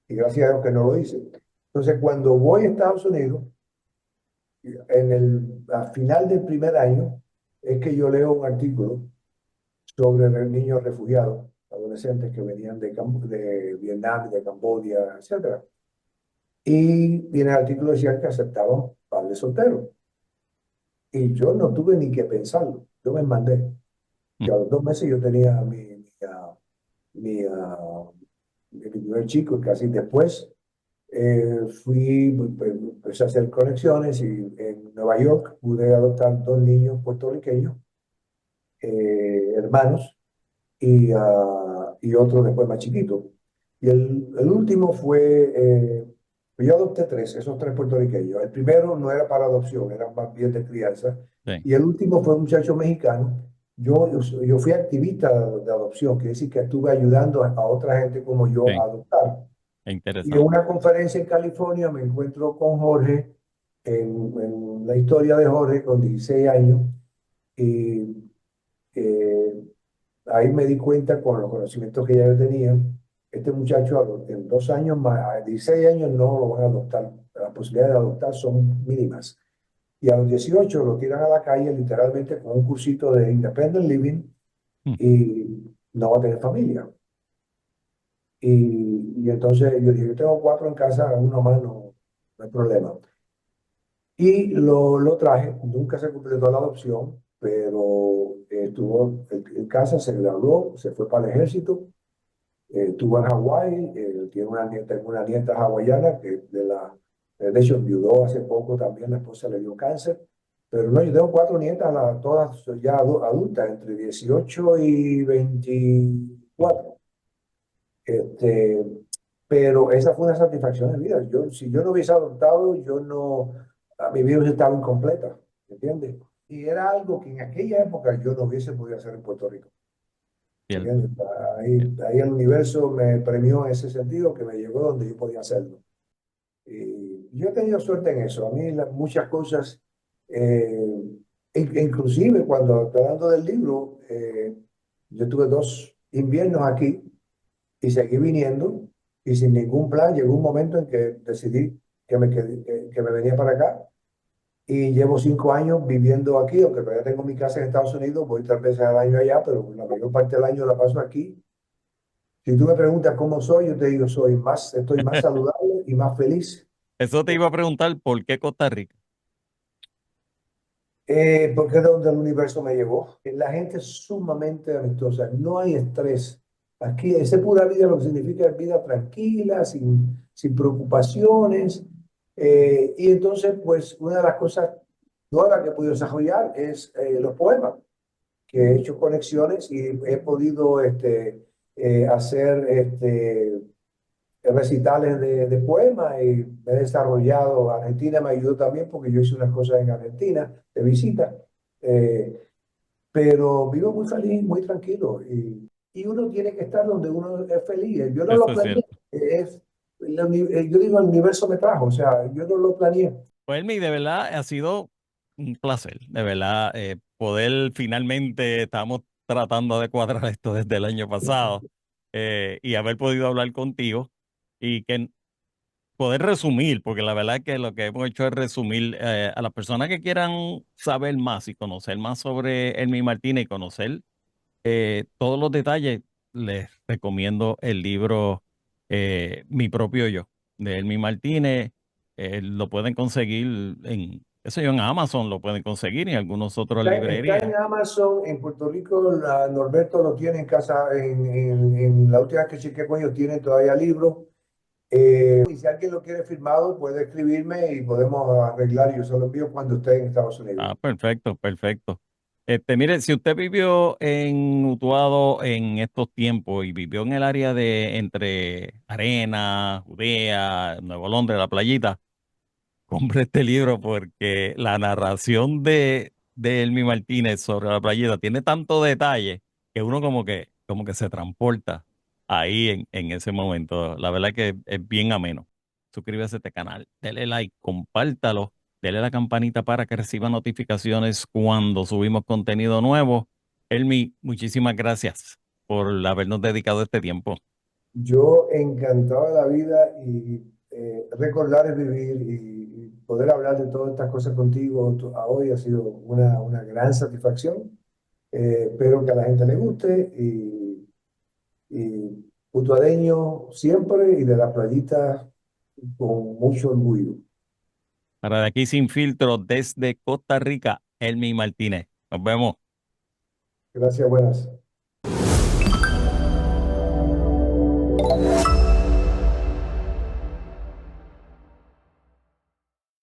Y gracias a Dios que no lo hice. Entonces, cuando voy a Estados Unidos, al final del primer año, es que yo leo un artículo sobre niños refugiados, adolescentes que venían de Vietnam, de Camboya, etcétera. Y en el artículo decía que aceptaban padres solteros. Y yo no tuve ni que pensarlo. Yo me mandé. Y a los 2 meses yo tenía mi, ah, mi primer chico, casi después empecé a hacer conexiones y en Nueva York pude adoptar 2 niños puertorriqueños, hermanos, y otro después más chiquito. Y el último fue Pues yo adopté tres, esos tres puertorriqueños. El primero no era para adopción, era más bien de crianza. Sí, Y el último fue un muchacho mexicano. Yo fui activista de adopción, que decir que estuve ayudando a otra gente como yo a sí, adoptar. es Y en interesante. una conferencia en California me encuentro con Jorge, en la historia de Jorge con 16 años. Y eh, ahí me di cuenta con los conocimientos que ya yo tenía, este muchacho en 2 años más, a 16 años no lo van a adoptar. Las posibilidades de adoptar son mínimas. Y a los 18 lo tiran a la calle literalmente con un cursito de Independent Living Mm. y no va a tener familia. Y entonces yo dije, yo tengo cuatro en casa, uno más no hay problema. Y lo traje, nunca se completó la adopción, pero estuvo en casa, se graduó, se fue para el ejército, estuvo en Hawái, tiene una nieta hawaiana que de hecho enviudó hace poco también, la esposa le dio cáncer, pero no, yo tengo cuatro nietas, todas ya adultas, entre 18 y Wow. 24. Este, pero esa fue una satisfacción de vida. Si yo no hubiese adoptado, mi vida hubiese estado incompleta, ¿entiendes? Y era algo que en aquella época yo no hubiese podido hacer en Puerto Rico, Cierto, ¿entiendes? cierto. Ahí el universo me premió en ese sentido, que me llegó donde yo podía hacerlo. Y yo he tenido suerte en eso. A mí muchas cosas, eh, inclusive cuando estoy hablando del libro, yo tuve 2 inviernos aquí y seguí viniendo y sin ningún plan. Llegó un momento en que decidí que me venía para acá y llevo 5 años viviendo aquí, aunque todavía tengo mi casa en Estados Unidos, voy 3 veces al año allá, pero la mayor parte del año la paso aquí. Si tú me preguntas cómo soy, yo te digo, estoy más saludable y más feliz. Eso te iba a preguntar, ¿por qué Costa Rica? Porque es de donde el universo me llevó. La gente es sumamente amistosa, no hay estrés. Aquí, ese pura vida lo que significa es vida tranquila, sin preocupaciones. Y entonces, pues, una de las cosas nuevas que he podido desarrollar es los poemas, que he hecho conexiones y he podido hacer recitales de poemas y me he desarrollado. Argentina me ayudó también porque yo hice unas cosas en Argentina de visita, eh, pero vivo muy feliz, muy tranquilo y uno tiene que estar donde uno es feliz. Yo no lo Eso es planeé, cierto. yo digo, el universo me trajo, o sea, yo no lo planeé. Pues, Elmi, de verdad ha sido un placer, de verdad, poder finalmente, estamos tratando de cuadrar esto desde el año pasado, y haber podido hablar contigo y que poder resumir, porque la verdad es que lo que hemos hecho es resumir, a las personas que quieran saber más y conocer más sobre Elmi Martínez y conocer todos los detalles. Les recomiendo el libro, Mi propio yo, de Elmi Martínez. Lo pueden conseguir en, qué sé yo, en Amazon, lo pueden conseguir en algunas otras Está librerías. en Amazon, en Puerto Rico, Norberto lo tiene en casa, en la última vez que chequeé con ellos, tiene todavía libros. Y si alguien lo quiere firmado, puede escribirme y podemos arreglar. Yo se lo envío cuando esté en Estados Unidos. Ah, perfecto, perfecto. Mire, si usted vivió en Utuado en estos tiempos y vivió en el área de entre Arena, Judea, Nuevo Londres, la playita, compre este libro porque la narración de Elmi Martínez sobre la playita tiene tanto detalle que uno como que se transporta ahí en ese momento. La verdad que es bien ameno. Suscríbase a este canal, dele like, compártalo, dele la campanita para que reciba notificaciones cuando subimos contenido nuevo. Elmi, muchísimas gracias por habernos dedicado este tiempo. Yo encantado de la vida y recordar es vivir y poder hablar de todas estas cosas contigo a hoy ha sido una gran satisfacción. Espero que a la gente le guste y putuadeño siempre y de la playita con mucho orgullo. Para de aquí sin filtro desde Costa Rica, Elmi Martínez. Nos vemos. Gracias, buenas.